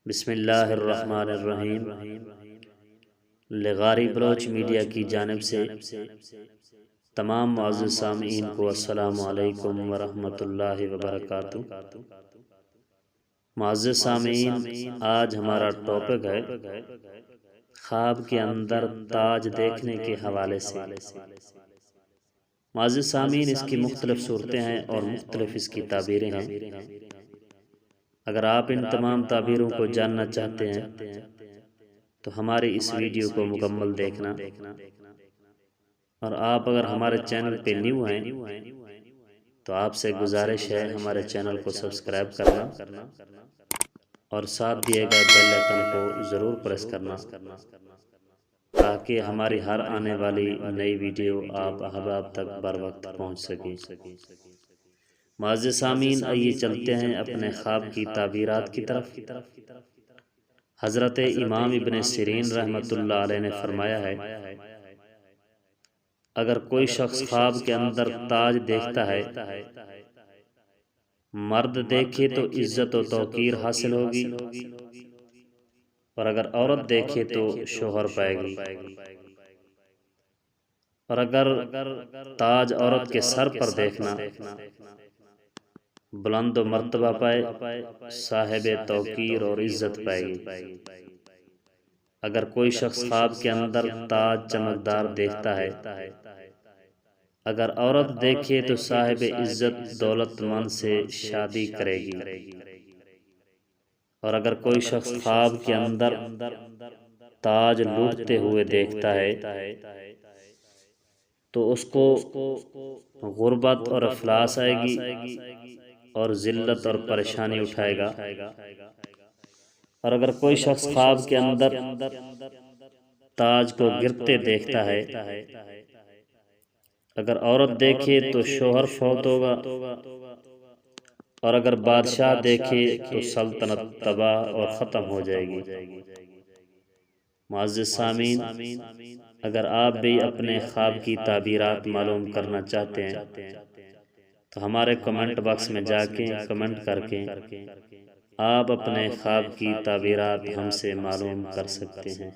بسم اللہ الرحمن الرحیم۔ لغاری بلوچ میڈیا کی جانب سے تمام معزز سامعین کو السلام علیکم ورحمۃ اللہ وبرکاتہ۔ معزز سامعین، آج ہمارا ٹاپک ہے خواب کے اندر تاج دیکھنے کے حوالے سے۔ معزز سامعین، اس کی مختلف صورتیں ہیں اور مختلف اس کی تعبیریں ہیں۔ اگر آپ ان تمام تعبیروں کو جاننا چاہتے ہیں تو ہماری اس ویڈیو کو مکمل دیکھنا، اور آپ اگر ہمارے چینل پہ نیو ہیں تو آپ سے گزارش ہے ہمارے چینل کو سبسکرائب کرنا اور ساتھ دیے گئے بیل آئیکن کو ضرور پریس کرنا تاکہ ہماری ہر آنے والی نئی ویڈیو آپ احباب تک بر وقت پہنچ سکیں۔ معزز سامعین، آئیے چلتے ہیں اپنے خواب کی تعبیرات کی طرف۔ حضرت امام ابن سیرین رحمۃ اللہ علیہ نے فرمایا ہے، اگر کوئی شخص خواب کے اندر تاج دیکھتا ہے، مرد دیکھے تو عزت و توقیر حاصل ہوگی، اور اگر عورت دیکھے تو شوہر پائے گی، اور اگر تاج عورت کے سر پر دیکھنا، بلند و مرتبہ پائے، صاحب توقیر اور عزت پائے گی۔ اگر کوئی شخص خواب کے اندر تاج چمکدار دیکھتا ہے، اگر عورت دیکھے تو صاحب عزت دولت مند سے شادی کرے گی، اور اگر کوئی شخص خواب کے اندر تاج لوٹتے ہوئے دیکھتا ہے تو اس کو غربت اور افلاس آئے گی اور ذلت اور پریشانی اٹھائے گا۔ اور اگر کوئی شخص خواب کے اندر تاج کو گرتے دیکھتا ہے، اگر عورت دیکھے تو شوہر فوت ہوگا، اور اگر بادشاہ دیکھے تو سلطنت تباہ اور ختم ہو جائے گی۔ معزز سامعین، اگر آپ بھی اپنے خواب کی تعبیرات معلوم کرنا چاہتے ہیں تو ہمارے کمنٹ باکس میں جا کے کمنٹ کر کے آپ اپنے خواب کی تعبیرات ہم سے معلوم کر سکتے ہیں۔